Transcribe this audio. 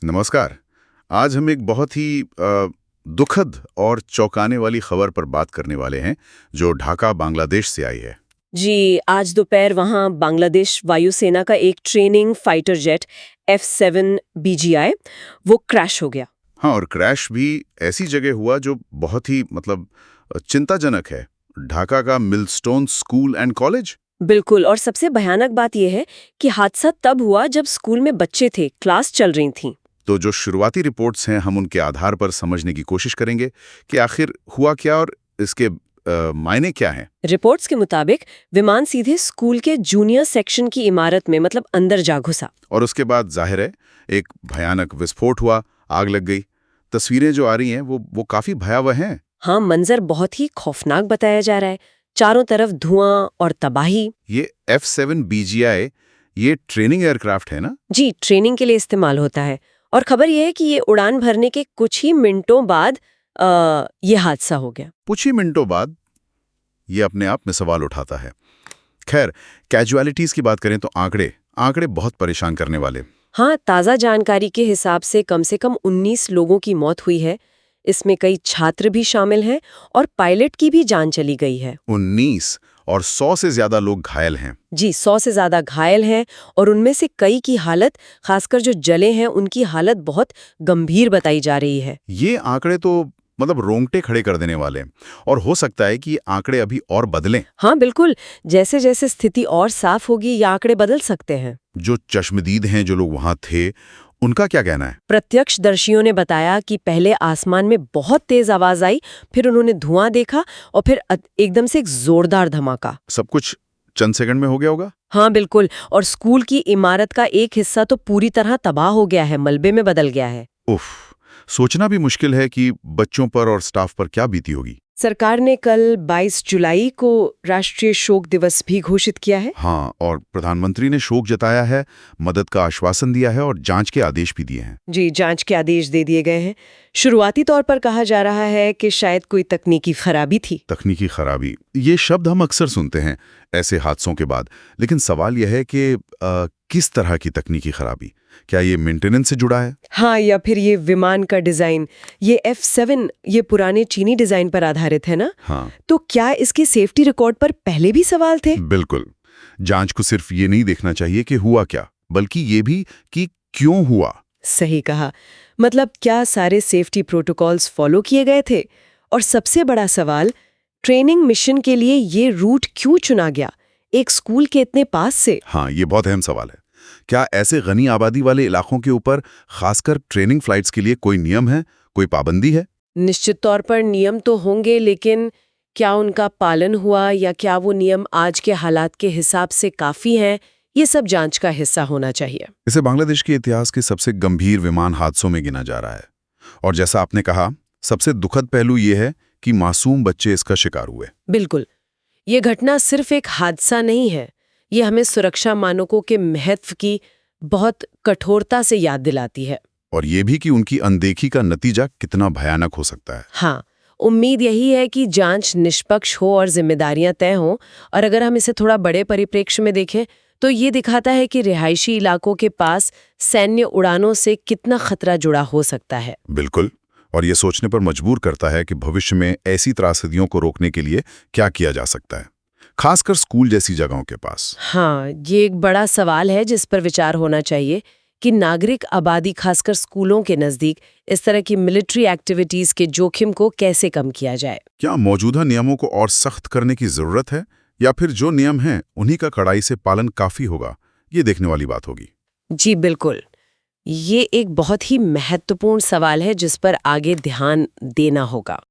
नमस्कार। आज हम एक बहुत ही दुखद और चौंकाने वाली खबर पर बात करने वाले हैं जो ढाका बांग्लादेश से आई है। जी, आज दोपहर वहाँ बांग्लादेश वायुसेना का एक training fighter jet F7 BGI वो क्रैश हो गया। हाँ, और क्रैश भी ऐसी जगह हुआ जो बहुत ही चिंताजनक है। ढाका का मिलस्टोन स्कूल एंड कॉलेज। बिल्कुल, और सबसे भयानक बात यह है कि हादसा तब हुआ जब स्कूल में बच्चे थे, क्लास चल रही थी। तो जो शुरुआती रिपोर्ट्स हैं हम उनके आधार पर समझने की कोशिश करेंगे कि आखिर हुआ क्या और इसके मायने क्या हैं। रिपोर्ट्स के मुताबिक विमान सीधे स्कूल के जूनियर सेक्शन की इमारत में मतलब अंदर जा घुसा। और उसके बाद जाहिर है एक भयानक विस्फोट हुआ, आग लग गई। तस्वीरें जो आ रही हैं वो काफी भयावह हैं। हाँ, मंजर बहुत ही खौफनाक बताया जा रहा है। चारों तरफ धुआं और तबाही। ये F7 BGI ये ट्रेनिंग एयरक्राफ्ट है ना? जी, ट्रेनिंग के लिए इस्तेमाल होता है। और खबर यह है कि ये उड़ान भरने के कुछ ही मिनटों बाद ये हादसा हो गया। कुछ ही मिनटों बाद ये अपने आप में सवाल उठाता है। खैर, कैजुअलिटीज की बात करें तो आंकड़े बहुत परेशान करने वाले। हाँ, ताज़ा जानकारी के हिसाब से कम 19 लोगों की मौत हुई है। इसमें कई छात्र भी शामिल हैं और पायलट की भी जान चली गई है। 19 और 100 से ज्यादा लोग घायल हैं। जी, 100 से ज़्यादा घायल हैं और उनमें से कई की हालत, खासकर जो जले हैं, उनकी हालत बहुत गंभीर बताई जा रही है। ये आंकड़े तो रोंगटे खड़े कर देने वाले हैं। और हो सकता है कि ये आंकड़े अभी और बदलें। हाँ, बिल्कुल। जैसे जैसे स्थिति और साफ होगी ये आंकड़े बदल सकते हैं। जो चश्मदीद हैं, जो लोग वहां थे, उनका क्या कहना है? प्रत्यक्षदर्शियों ने बताया कि पहले आसमान में बहुत तेज आवाज आई, फिर उन्होंने धुआं देखा और फिर एकदम से एक जोरदार धमाका। सब कुछ चंद सेकंड में हो गया होगा। हाँ, बिल्कुल। और स्कूल की इमारत का एक हिस्सा तो पूरी तरह तबाह हो गया है, मलबे में बदल गया है। उफ, सोचना भी मुश्किल है कि बच्चों पर और स्टाफ पर क्या बीती होगी। सरकार ने कल 22 जुलाई को राष्ट्रीय शोक दिवस भी घोषित किया है। हाँ, और प्रधानमंत्री ने शोक जताया है, मदद का आश्वासन दिया है और जांच के आदेश भी दिए हैं। जी, जांच के आदेश दे दिए गए हैं। शुरुआती तौर पर कहा जा रहा है कि शायद कोई तकनीकी खराबी थी। तकनीकी खराबी, ये शब्द हम अक्सर सुनते हैं ऐसे हादसों के बाद, लेकिन सवाल यह है कि किस तरह की तकनीकी खराबी? क्या ये मेंटेनेंस से जुड़ा है? हाँ, या फिर ये विमान का डिजाइन, ये F7 ये पुराने चीनी डिजाइन पर आधारित है ना? हाँ, तो क्या इसके सेफ्टी रिकॉर्ड पर पहले भी सवाल थे? बिल्कुल। जांच को सिर्फ ये नहीं देखना चाहिए कि हुआ क्या, बल्कि ये भी कि क्यों हुआ। सही कहा। मतलब क्या सारे सेफ्टी प्रोटोकॉल्स फॉलो किए गए थे? और सबसे बड़ा सवाल, ट्रेनिंग मिशन के लिए ये रूट क्यों चुना गया, एक स्कूल के इतने पास से? हाँ, ये बहुत अहम सवाल है। क्या ऐसे गनी आबादी वाले इलाकों के ऊपर खासकर ट्रेनिंग फ्लाइट्स के लिए कोई नियम है, कोई पाबंदी है? निश्चित तौर पर नियम तो होंगे, लेकिन क्या उनका पालन हुआ या क्या वो नियम आज के हालात के हिसाब से काफी हैं, ये सब जांच का हिस्सा होना चाहिए। इसे बांग्लादेश के इतिहास के सबसे गंभीर विमान हादसों में गिना जा रहा है। और जैसा आपने कहा, सबसे दुखद पहलू ये है कि मासूम बच्चे इसका शिकार हुए। बिल्कुल। ये घटना सिर्फ एक हादसा नहीं है, ये हमें सुरक्षा मानकों के महत्व की बहुत कठोरता से याद दिलाती है। और ये भी कि उनकी अनदेखी का नतीजा कितना भयानक हो सकता है। हाँ, उम्मीद यही है कि जांच निष्पक्ष हो और जिम्मेदारियां तय हों। और अगर हम इसे थोड़ा बड़े परिप्रेक्ष्य में देखें तो ये दिखाता है कि रिहायशी इलाकों के पास सैन्य उड़ानों से कितना खतरा जुड़ा हो सकता है। बिल्कुल। और ये सोचने पर मजबूर करता है कि भविष्य में ऐसी त्रासदियों को रोकने के लिए क्या किया जा सकता है, खासकर स्कूल जैसी जगहों के पास। हाँ, ये एक बड़ा सवाल है जिस पर विचार होना चाहिए कि नागरिक आबादी, खासकर स्कूलों के नज़दीक, इस तरह की मिलिट्री एक्टिविटीज़ के जोखिम को कैसे कम किया जाए। क्या मौजूदा नियमों को और सख्त करने की जरूरत है, या फिर जो नियम हैं उन्हीं का कड़ाई से पालन काफी होगा? ये देखने वाली बात होगी। जी बिल्कुल, ये एक बहुत ही महत्वपूर्ण सवाल है जिस पर आगे ध्यान देना होगा।